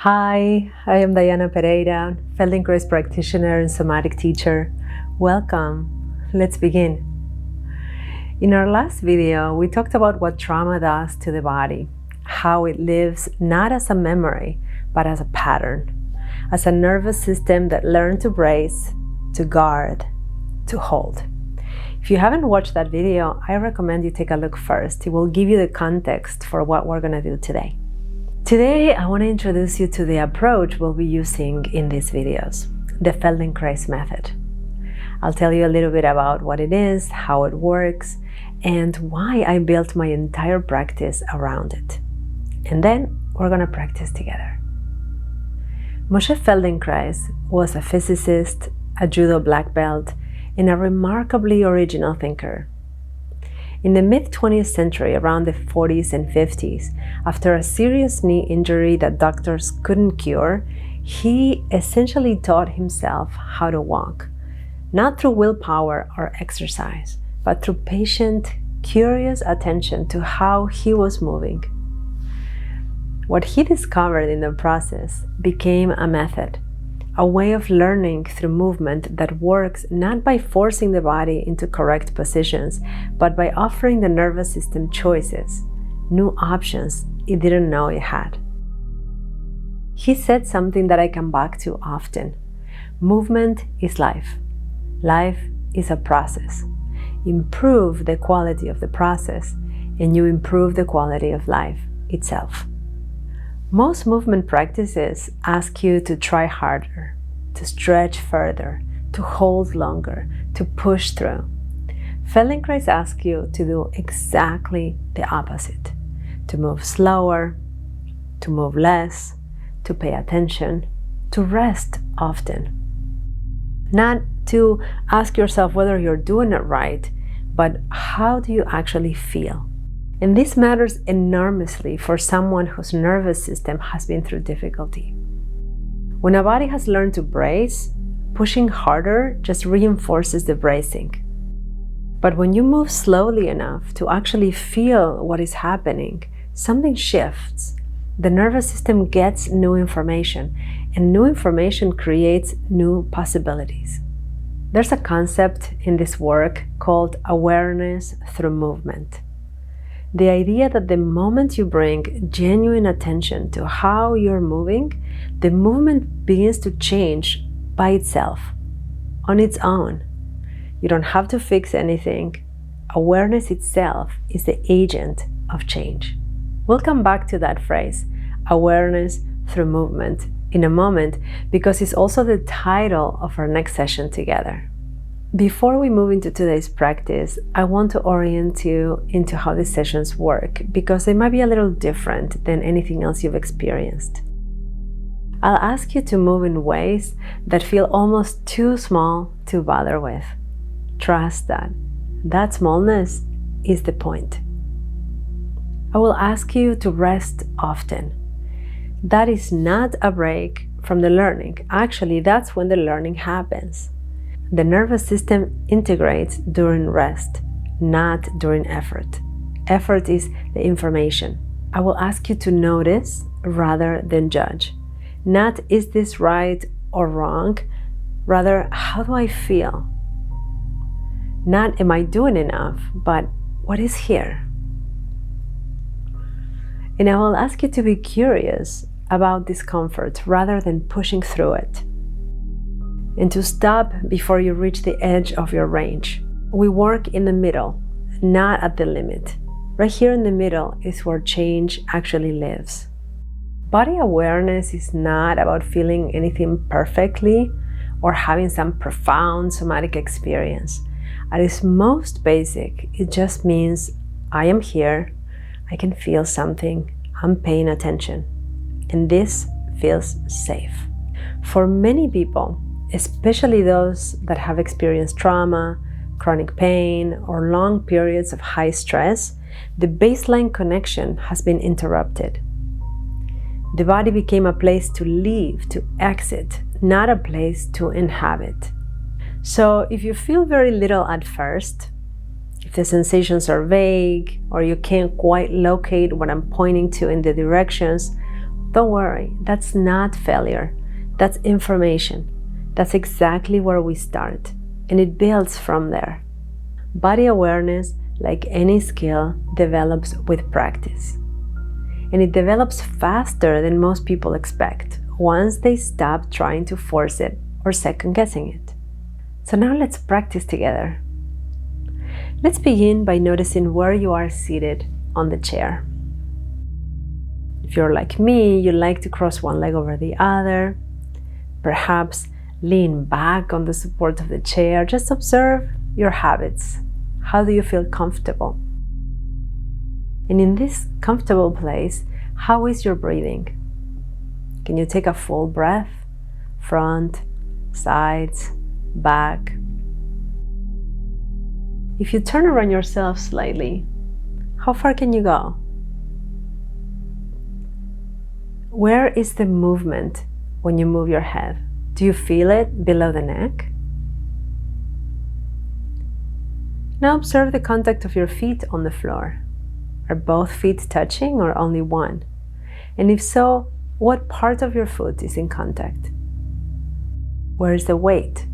Hi, I am Diana Pereira, Feldenkrais practitioner and somatic teacher. Welcome. Let's begin. In our last video, we talked about what trauma does to the body, how it lives not as a memory, but as a pattern, as a nervous system that learned to brace, to guard, to hold. If you haven't watched that video, I recommend you take a look first. It will give you the context for what we're going to do today. Today, I want to introduce you to the approach we'll be using in these videos, the Feldenkrais Method. I'll tell you a little bit about what it is, how it works, and why I built my entire practice around it. And then we're going to practice together. Moshe Feldenkrais was a physicist, a judo black belt, and a remarkably original thinker. In the mid-20th century, around the 40s and 50s, after a serious knee injury that doctors couldn't cure, he essentially taught himself how to walk, not through willpower or exercise, but through patient, curious attention to how he was moving. What he discovered in the process became a method, a way of learning through movement that works not by forcing the body into correct positions, but by offering the nervous system choices, new options it didn't know it had. He said something that I come back to often. Movement is life. Life is a process. Improve the quality of the process, and you improve the quality of life itself. Most movement practices ask you to try harder, to stretch further, to hold longer, to push through. Feldenkrais asks you to do exactly the opposite, to move slower, to move less, to pay attention, to rest often. Not to ask yourself whether you're doing it right, but how do you actually feel? And this matters enormously for someone whose nervous system has been through difficulty. When a body has learned to brace, pushing harder just reinforces the bracing. But when you move slowly enough to actually feel what is happening, something shifts. The nervous system gets new information, and new information creates new possibilities. There's a concept in this work called awareness through movement. The idea that the moment you bring genuine attention to how you're moving, the movement begins to change by itself, on its own. You don't have to fix anything. Awareness itself is the agent of change. We'll come back to that phrase, awareness through movement, in a moment, because it's also the title of our next session together. Before we move into today's practice, I want to orient you into how these sessions work, because they might be a little different than anything else you've experienced. I'll ask you to move in ways that feel almost too small to bother with. Trust that smallness is the point. I will ask you to rest often. That is not a break from the learning. Actually, that's when the learning happens. The nervous system integrates during rest, not during effort. Effort is the information. I will ask you to notice rather than judge. Not is this right or wrong, rather how do I feel? Not am I doing enough, but what is here? And I will ask you to be curious about discomfort rather than pushing through it. And to stop before you reach the edge of your range. We work in the middle, not at the limit. Right here in the middle is where change actually lives. Body awareness is not about feeling anything perfectly or having some profound somatic experience. At its most basic, it just means I am here, I can feel something, I'm paying attention, and this feels safe. For many people, especially those that have experienced trauma, chronic pain, or long periods of high stress, the baseline connection has been interrupted. The body became a place to leave, to exit, not a place to inhabit. So if you feel very little at first, if the sensations are vague, or you can't quite locate what I'm pointing to in the directions, Don't worry, that's not failure. That's information. That's exactly where we start, and it builds from there. Body awareness, like any skill, develops with practice. And it develops faster than most people expect once they stop trying to force it or second guessing it. So now let's practice together. Let's begin by noticing where you are seated on the chair. If you're like me, you like to cross one leg over the other, perhaps lean back on the support of the chair. Just observe your habits. How do you feel comfortable? And in this comfortable place, how is your breathing? Can you take a full breath? Front, sides, back. If you turn around yourself slightly, how far can you go? Where is the movement when you move your head? Do you feel it below the neck? Now observe the contact of your feet on the floor. Are both feet touching or only one? And if so, what part of your foot is in contact? Where is the weight?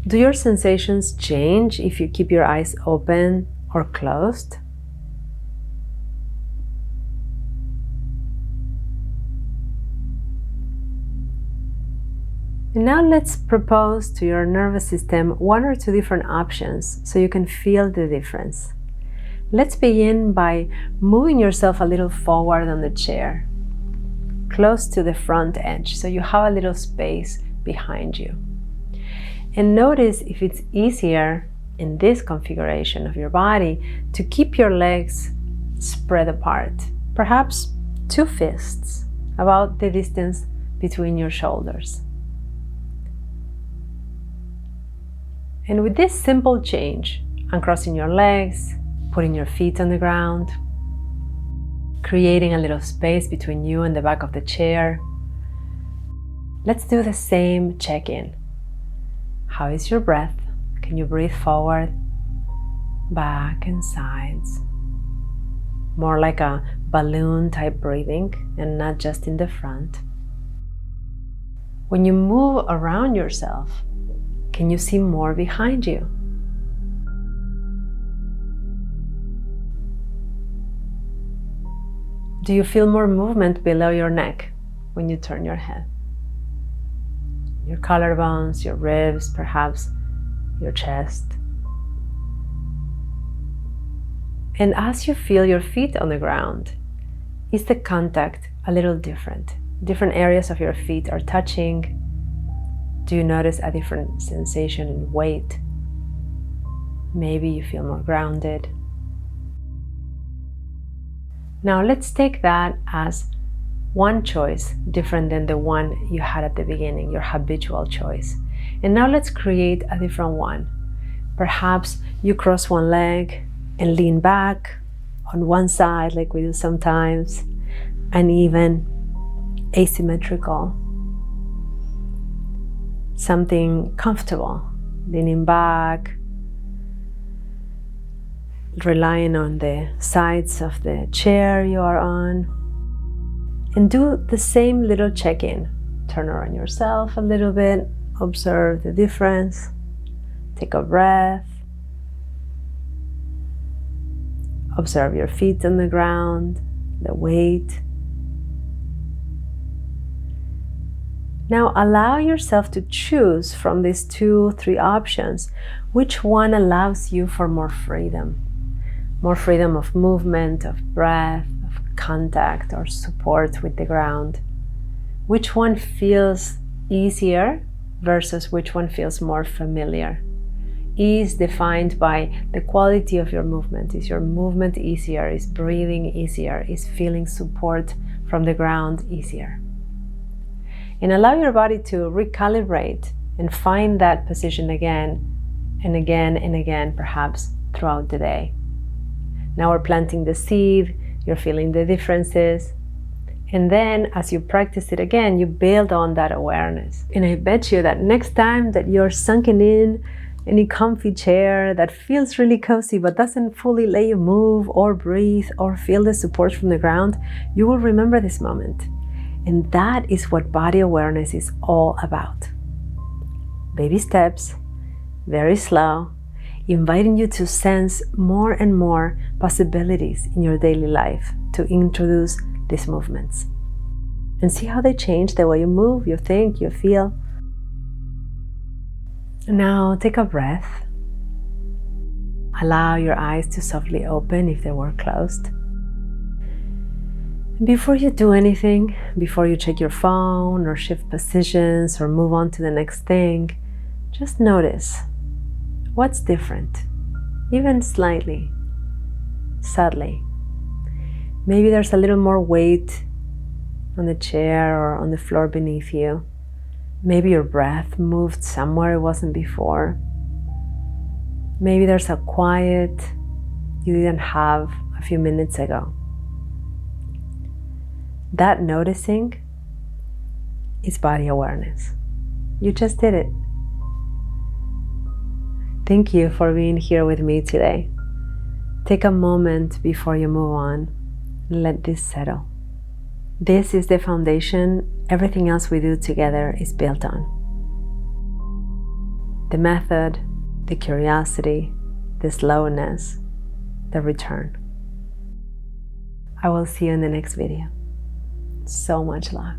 Do your sensations change if you keep your eyes open or closed? And now let's propose to your nervous system one or two different options so you can feel the difference. Let's begin by moving yourself a little forward on the chair, close to the front edge, so you have a little space behind you. And notice if it's easier in this configuration of your body to keep your legs spread apart, perhaps 2 fists, about the distance between your shoulders. And with this simple change, uncrossing your legs, putting your feet on the ground, creating a little space between you and the back of the chair, let's do the same check-in. How is your breath? Can you breathe forward, back, and sides? More like a balloon type breathing and not just in the front. When you move around yourself, can you see more behind you? Do you feel more movement below your neck when you turn your head? Your collarbones, your ribs, perhaps your chest. And as you feel your feet on the ground, is the contact a little different? Different areas of your feet are touching. Do you notice a different sensation in weight? Maybe you feel more grounded. Now let's take that as one choice different than the one you had at the beginning, your habitual choice. And now let's create a different one. Perhaps you cross one leg and lean back on one side like we do sometimes, and even asymmetrical. Something comfortable, leaning back, relying on the sides of the chair you are on. And do the same little check-in. Turn around yourself a little bit, observe the difference, take a breath, observe your feet on the ground, the weight. Now allow yourself to choose from these 2-3 options, which one allows you for more freedom. More freedom of movement, of breath, of contact or support with the ground. Which one feels easier versus which one feels more familiar. Ease defined by the quality of your movement. Is your movement easier? Is breathing easier? Is feeling support from the ground easier? And allow your body to recalibrate and find that position again and again and again, perhaps throughout the day. Now we're planting the seed, you're feeling the differences. And then as you practice it again, you build on that awareness. And I bet you that next time that you're sunken in any comfy chair that feels really cozy but doesn't fully let you move or breathe or feel the support from the ground, you will remember this moment. And that is what body awareness is all about. Baby steps, very slow, inviting you to sense more and more possibilities in your daily life to introduce these movements. And see how they change the way you move, you think, you feel. Now take a breath. Allow your eyes to softly open if they were closed. Before you do anything, before you check your phone or shift positions or move on to the next thing, just notice what's different, even slightly, subtly. Maybe there's a little more weight on the chair or on the floor beneath you. Maybe your breath moved somewhere it wasn't before. Maybe there's a quiet you didn't have a few minutes ago. That noticing is body awareness. You just did it. Thank you for being here with me today. Take a moment before you move on. Let this settle. This is the foundation everything else we do together is built on. The method, the curiosity, the slowness, the return. I will see you in the next video. So much love.